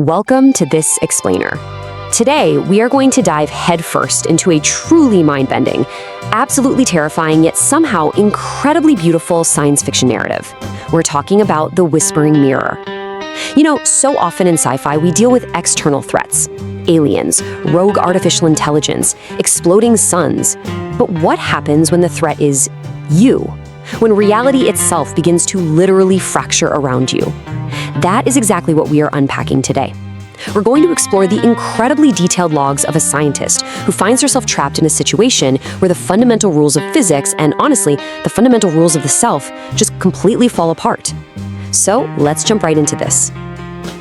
Welcome to This Explainer. Today, we are going to dive headfirst into a truly mind-bending, absolutely terrifying, yet somehow incredibly beautiful science fiction narrative. We're talking about The Whispering Mirror. You know, so often in sci-fi, we deal with external threats. Aliens, rogue artificial intelligence, exploding suns. But what happens when the threat is you? When reality itself begins to literally fracture around you? That is exactly what we are unpacking today. We're going to explore the incredibly detailed logs of a scientist who finds herself trapped in a situation where the fundamental rules of physics and, honestly, the fundamental rules of the self just completely fall apart. So let's jump right into this.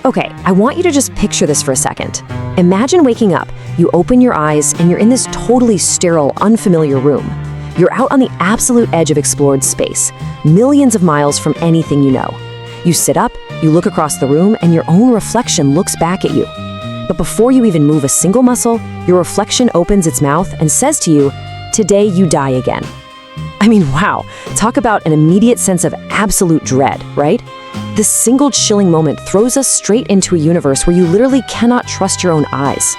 Okay, I want you to just picture this for a second. Imagine waking up, you open your eyes, and you're in this totally sterile, unfamiliar room. You're out on the absolute edge of explored space, millions of miles from anything you know. You sit up, you look across the room, and your own reflection looks back at you. But before you even move a single muscle, your reflection opens its mouth and says to you, "Today you die again." I mean, wow, talk about an immediate sense of absolute dread, right? This single chilling moment throws us straight into a universe where you literally cannot trust your own eyes.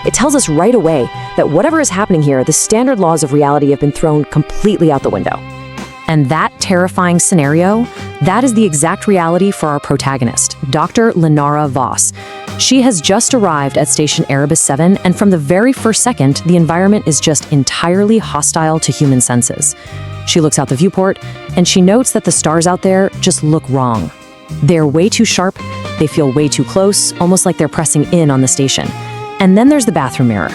It tells us right away that whatever is happening here, the standard laws of reality have been thrown completely out the window. And that terrifying scenario, that is the exact reality for our protagonist, Dr. Lenara Voss. She has just arrived at Station Erebus 7, and from the very first second, the environment is just entirely hostile to human senses. She looks out the viewport, and she notes that the stars out there just look wrong. They're way too sharp, they feel way too close, almost like they're pressing in on the station. And then there's the bathroom mirror.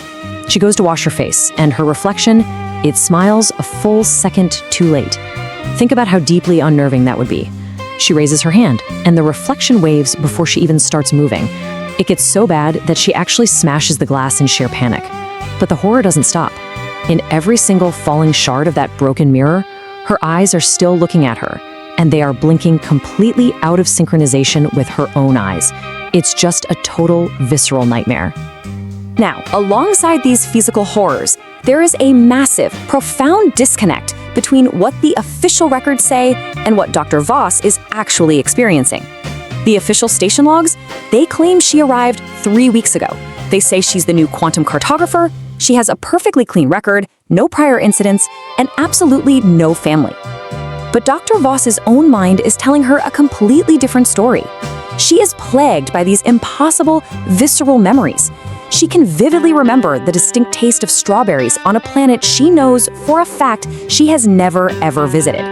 She goes to wash her face, and her reflection, it smiles a full second too late. Think about how deeply unnerving that would be. She raises her hand, and the reflection waves before she even starts moving. It gets so bad that she actually smashes the glass in sheer panic. But the horror doesn't stop. In every single falling shard of that broken mirror, her eyes are still looking at her, and they are blinking completely out of synchronization with her own eyes. It's just a total visceral nightmare. Now, alongside these physical horrors, there is a massive, profound disconnect between what the official records say and what Dr. Voss is actually experiencing. The official station logs, they claim she arrived 3 weeks ago. They say she's the new quantum cartographer, she has a perfectly clean record, no prior incidents, and absolutely no family. But Dr. Voss's own mind is telling her a completely different story. She is plagued by these impossible, visceral memories. She can vividly remember the distinct taste of strawberries on a planet she knows for a fact she has never, ever visited.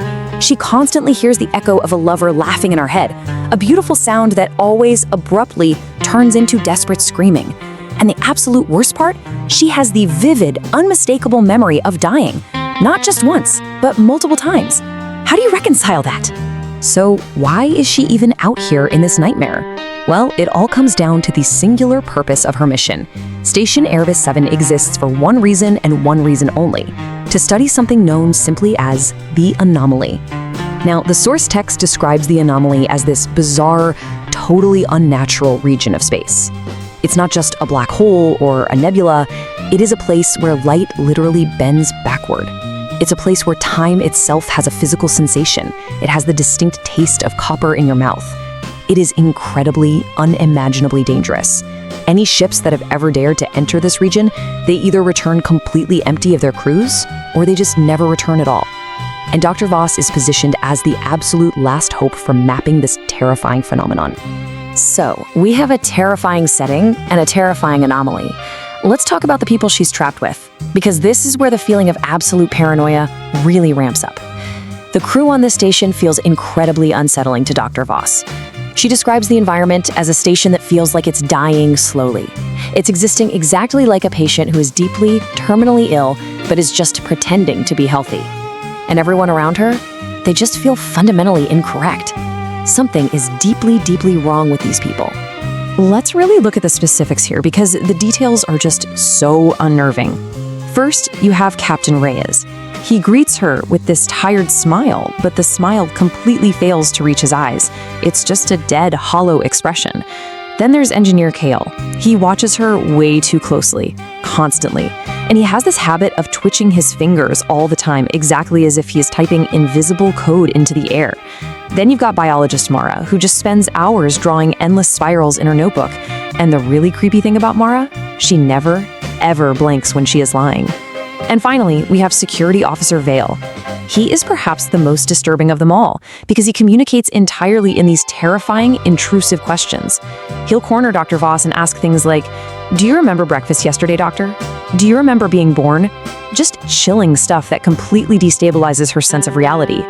She constantly hears the echo of a lover laughing in her head, a beautiful sound that always abruptly turns into desperate screaming. And the absolute worst part, she has the vivid, unmistakable memory of dying, not just once, but multiple times. How do you reconcile that? So why is she even out here in this nightmare? Well, it all comes down to the singular purpose of her mission. Station Erebus 7 exists for one reason and one reason only, to study something known simply as the anomaly. Now, the source text describes the anomaly as this bizarre, totally unnatural region of space. It's not just a black hole or a nebula, it is a place where light literally bends backward. It's a place where time itself has a physical sensation. It has the distinct taste of copper in your mouth. It is incredibly, unimaginably dangerous. Any ships that have ever dared to enter this region, they either return completely empty of their crews, or they just never return at all. And Dr. Voss is positioned as the absolute last hope for mapping this terrifying phenomenon. So, we have a terrifying setting and a terrifying anomaly. Let's talk about the people she's trapped with, because this is where the feeling of absolute paranoia really ramps up. The crew on this station feels incredibly unsettling to Dr. Voss. She describes the environment as a station that feels like it's dying slowly. It's existing exactly like a patient who is deeply, terminally ill, but is just pretending to be healthy. And everyone around her, they just feel fundamentally incorrect. Something is deeply, deeply wrong with these people. Let's really look at the specifics here because the details are just so unnerving. First, you have Captain Reyes. He greets her with this tired smile, but the smile completely fails to reach his eyes. It's just a dead, hollow expression. Then there's Engineer Kale. He watches her way too closely, constantly. And he has this habit of twitching his fingers all the time, exactly as if he is typing invisible code into the air. Then you've got biologist Mara, who just spends hours drawing endless spirals in her notebook. And the really creepy thing about Mara? She never, ever blinks when she is lying. And finally, we have Security Officer Vale. He is perhaps the most disturbing of them all because he communicates entirely in these terrifying, intrusive questions. He'll corner Dr. Voss and ask things like, "Do you remember breakfast yesterday, doctor? Do you remember being born?" Just chilling stuff that completely destabilizes her sense of reality.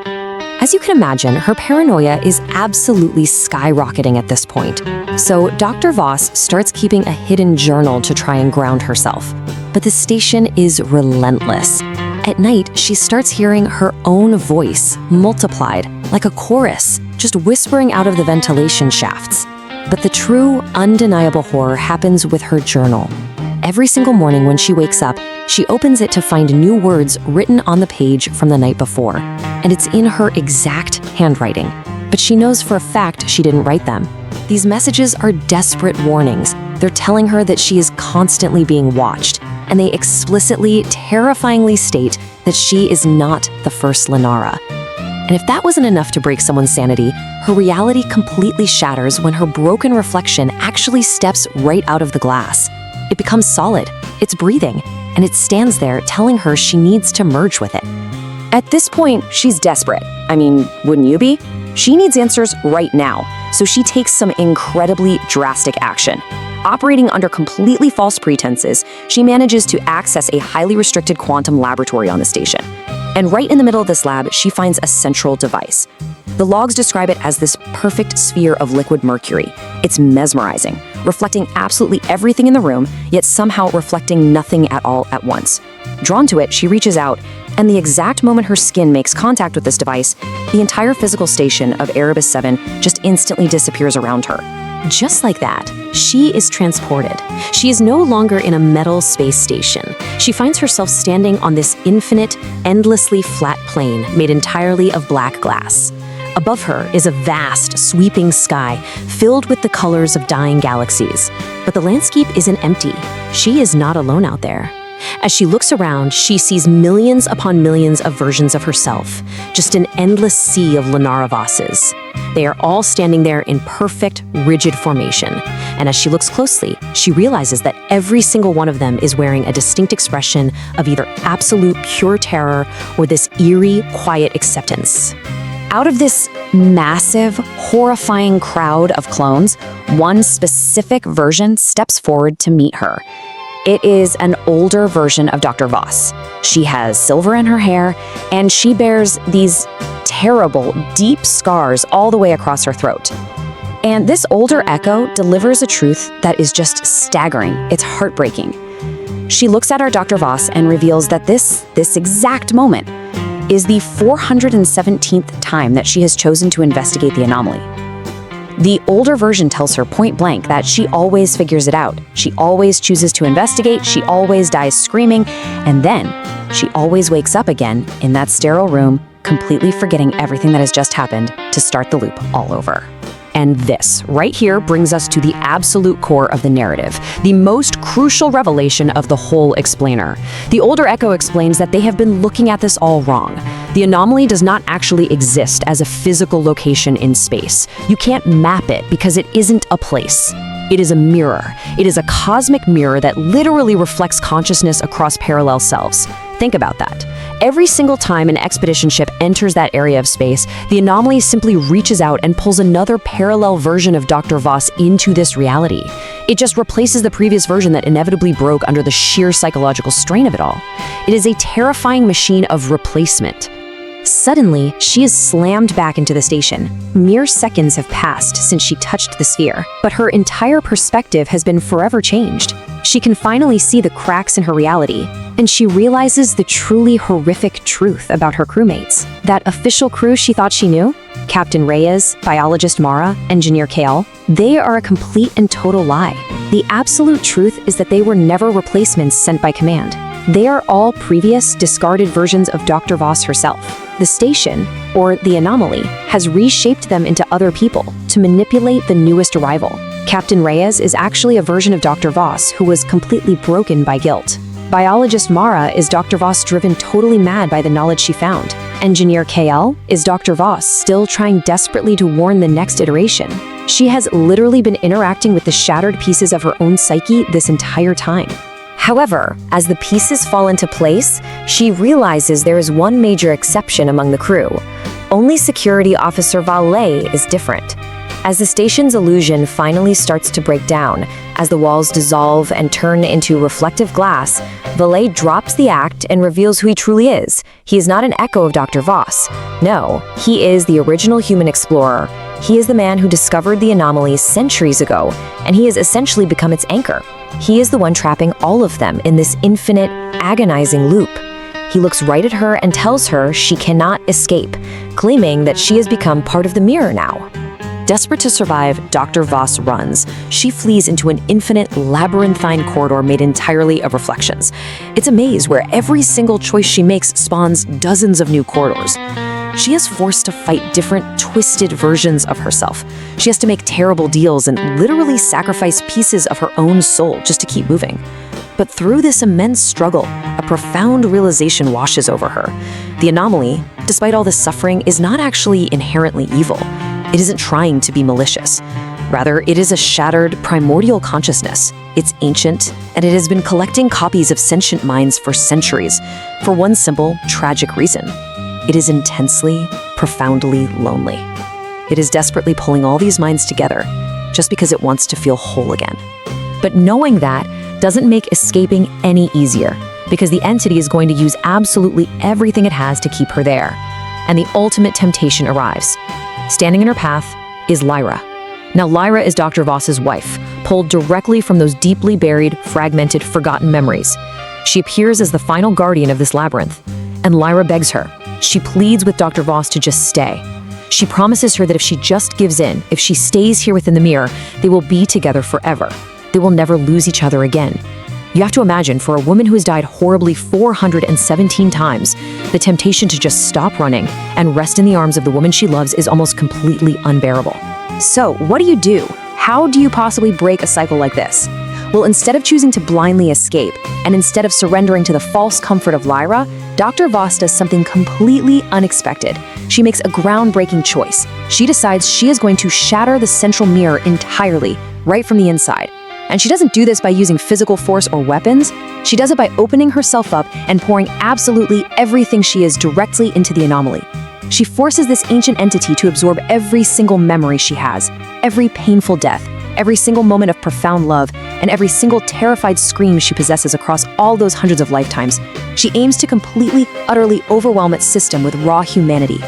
As you can imagine, her paranoia is absolutely skyrocketing at this point. So Dr. Voss starts keeping a hidden journal to try and ground herself. But the station is relentless. At night, she starts hearing her own voice, multiplied, like a chorus, just whispering out of the ventilation shafts. But the true, undeniable horror happens with her journal. Every single morning when she wakes up, she opens it to find new words written on the page from the night before. And it's in her exact handwriting. But she knows for a fact she didn't write them. These messages are desperate warnings. They're telling her that she is constantly being watched. And they explicitly, terrifyingly state that she is not the first Lenara. And if that wasn't enough to break someone's sanity, her reality completely shatters when her broken reflection actually steps right out of the glass. It becomes solid, it's breathing, and it stands there telling her she needs to merge with it. At this point, she's desperate. I mean, wouldn't you be? She needs answers right now, so she takes some incredibly drastic action. Operating under completely false pretenses, she manages to access a highly restricted quantum laboratory on the station. And right in the middle of this lab, she finds a central device. The logs describe it as this perfect sphere of liquid mercury. It's mesmerizing, reflecting absolutely everything in the room, yet somehow reflecting nothing at all at once. Drawn to it, she reaches out, and the exact moment her skin makes contact with this device, the entire physical station of Erebus 7 just instantly disappears around her. Just like that, she is transported. She is no longer in a metal space station. She finds herself standing on this infinite, endlessly flat plane made entirely of black glass. Above her is a vast, sweeping sky filled with the colors of dying galaxies. But the landscape isn't empty. She is not alone out there. As she looks around, she sees millions upon millions of versions of herself, just an endless sea of Lenara Vosses. They are all standing there in perfect, rigid formation. And as she looks closely, she realizes that every single one of them is wearing a distinct expression of either absolute pure terror or this eerie, quiet acceptance. Out of this massive, horrifying crowd of clones, one specific version steps forward to meet her. It is an older version of Dr. Voss. She has silver in her hair, and she bears these terrible, deep scars all the way across her throat. And this older echo delivers a truth that is just staggering. It's heartbreaking. She looks at our Dr. Voss and reveals that this exact moment is the 417th time that she has chosen to investigate the anomaly. The older version tells her point blank that she always figures it out. She always chooses to investigate, she always dies screaming, and then she always wakes up again in that sterile room, completely forgetting everything that has just happened to start the loop all over. And this, right here, brings us to the absolute core of the narrative, the most crucial revelation of the whole explainer. The older Echo explains that they have been looking at this all wrong. The anomaly does not actually exist as a physical location in space. You can't map it because it isn't a place. It is a mirror. It is a cosmic mirror that literally reflects consciousness across parallel selves. Think about that. Every single time an expedition ship enters that area of space, the anomaly simply reaches out and pulls another parallel version of Dr. Voss into this reality. It just replaces the previous version that inevitably broke under the sheer psychological strain of it all. It is a terrifying machine of replacement. Suddenly, she is slammed back into the station. Mere seconds have passed since she touched the sphere, but her entire perspective has been forever changed. She can finally see the cracks in her reality, and she realizes the truly horrific truth about her crewmates. That official crew she thought she knew, Captain Reyes, biologist Mara, engineer Kale, they are a complete and total lie. The absolute truth is that they were never replacements sent by command. They are all previous, discarded versions of Dr. Voss herself. The station, or the anomaly, has reshaped them into other people to manipulate the newest arrival. Captain Reyes is actually a version of Dr. Voss who was completely broken by guilt. Biologist Mara is Dr. Voss driven totally mad by the knowledge she found. Engineer KL is Dr. Voss still trying desperately to warn the next iteration. She has literally been interacting with the shattered pieces of her own psyche this entire time. However, as the pieces fall into place, she realizes there is one major exception among the crew. Only Security Officer Valet is different. As the station's illusion finally starts to break down, as the walls dissolve and turn into reflective glass, Valet drops the act and reveals who he truly is. He is not an echo of Dr. Voss. No, he is the original human explorer. He is the man who discovered the anomalies centuries ago, and he has essentially become its anchor. He is the one trapping all of them in this infinite, agonizing loop. He looks right at her and tells her she cannot escape, claiming that she has become part of the mirror now. Desperate to survive, Dr. Voss runs. She flees into an infinite, labyrinthine corridor made entirely of reflections. It's a maze where every single choice she makes spawns dozens of new corridors. She is forced to fight different, twisted versions of herself. She has to make terrible deals and literally sacrifice pieces of her own soul just to keep moving. But through this immense struggle, a profound realization washes over her. The anomaly, despite all this suffering, is not actually inherently evil. It isn't trying to be malicious. Rather, it is a shattered, primordial consciousness. It's ancient, and it has been collecting copies of sentient minds for centuries, for one simple, tragic reason. It is intensely, profoundly lonely. It is desperately pulling all these minds together, just because it wants to feel whole again. But knowing that doesn't make escaping any easier, because the entity is going to use absolutely everything it has to keep her there. And the ultimate temptation arrives. Standing in her path is Lyra. Now, Lyra is Dr. Voss's wife, pulled directly from those deeply buried, fragmented, forgotten memories. She appears as the final guardian of this labyrinth, and Lyra begs her. She pleads with Dr. Voss to just stay. She promises her that if she just gives in, if she stays here within the mirror, they will be together forever. They will never lose each other again. You have to imagine, for a woman who has died horribly 417 times, the temptation to just stop running and rest in the arms of the woman she loves is almost completely unbearable. So, what do? How do you possibly break a cycle like this? Well, instead of choosing to blindly escape, and instead of surrendering to the false comfort of Lyra, Dr. Voss does something completely unexpected. She makes a groundbreaking choice. She decides she is going to shatter the central mirror entirely, right from the inside. And she doesn't do this by using physical force or weapons. She does it by opening herself up and pouring absolutely everything she is directly into the anomaly. She forces this ancient entity to absorb every single memory she has, every painful death, every single moment of profound love, and every single terrified scream she possesses across all those hundreds of lifetimes. She aims to completely, utterly overwhelm its system with raw humanity.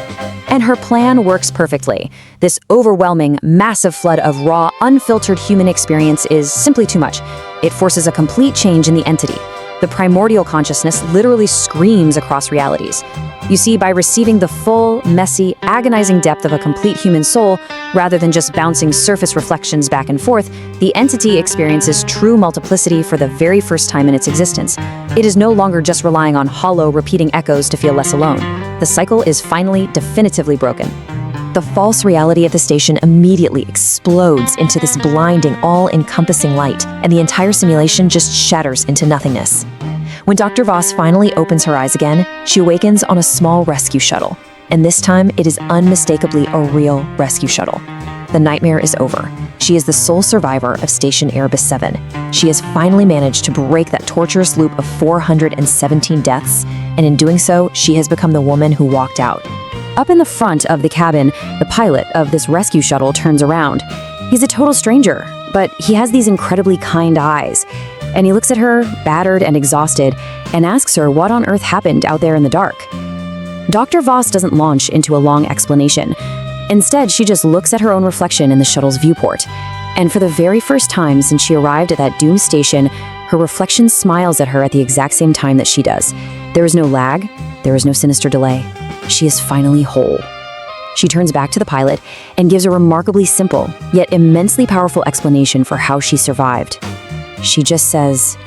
And her plan works perfectly. This overwhelming, massive flood of raw, unfiltered human experience is simply too much. It forces a complete change in the entity. The primordial consciousness literally screams across realities. You see, by receiving the full, messy, agonizing depth of a complete human soul, rather than just bouncing surface reflections back and forth, the entity experiences true multiplicity for the very first time in its existence. It is no longer just relying on hollow, repeating echoes to feel less alone. The cycle is finally definitively broken. The false reality of the station immediately explodes into this blinding, all-encompassing light, and the entire simulation just shatters into nothingness. When Dr. Voss finally opens her eyes again, she awakens on a small rescue shuttle. And this time, it is unmistakably a real rescue shuttle. The nightmare is over. She is the sole survivor of Station Erebus 7. She has finally managed to break that torturous loop of 417 deaths, and in doing so, she has become the woman who walked out. Up in the front of the cabin, the pilot of this rescue shuttle turns around. He's a total stranger, but he has these incredibly kind eyes. And he looks at her, battered and exhausted, and asks her what on earth happened out there in the dark. Dr. Voss doesn't launch into a long explanation. Instead, she just looks at her own reflection in the shuttle's viewport. And for the very first time since she arrived at that doomed station, her reflection smiles at her at the exact same time that she does. There is no lag, there is no sinister delay. She is finally whole. She turns back to the pilot and gives a remarkably simple, yet immensely powerful explanation for how she survived. She just says,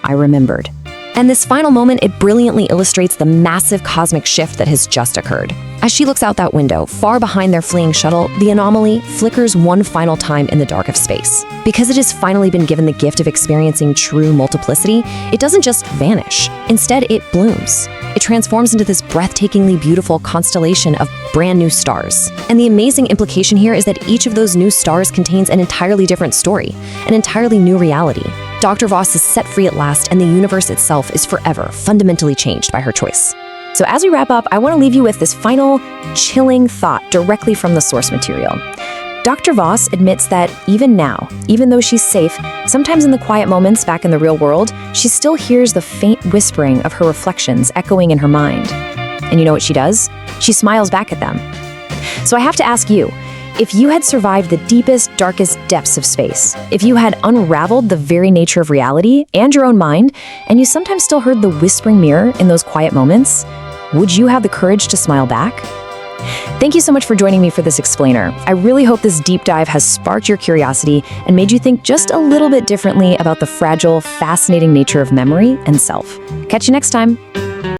"I remembered." And this final moment, it brilliantly illustrates the massive cosmic shift that has just occurred. As she looks out that window, far behind their fleeing shuttle, the anomaly flickers one final time in the dark of space. Because it has finally been given the gift of experiencing true multiplicity, it doesn't just vanish. Instead, it blooms. It transforms into this breathtakingly beautiful constellation of brand new stars. And the amazing implication here is that each of those new stars contains an entirely different story, an entirely new reality. Dr. Voss is set free at last, and the universe itself is forever fundamentally changed by her choice. So as we wrap up, I want to leave you with this final chilling thought directly from the source material. Dr. Voss admits that even now, even though she's safe, sometimes in the quiet moments back in the real world, she still hears the faint whispering of her reflections echoing in her mind. And you know what she does? She smiles back at them. So I have to ask you, if you had survived the deepest, darkest depths of space, if you had unraveled the very nature of reality and your own mind, and you sometimes still heard the whispering mirror in those quiet moments, would you have the courage to smile back? Thank you so much for joining me for this explainer. I really hope this deep dive has sparked your curiosity and made you think just a little bit differently about the fragile, fascinating nature of memory and self. Catch you next time.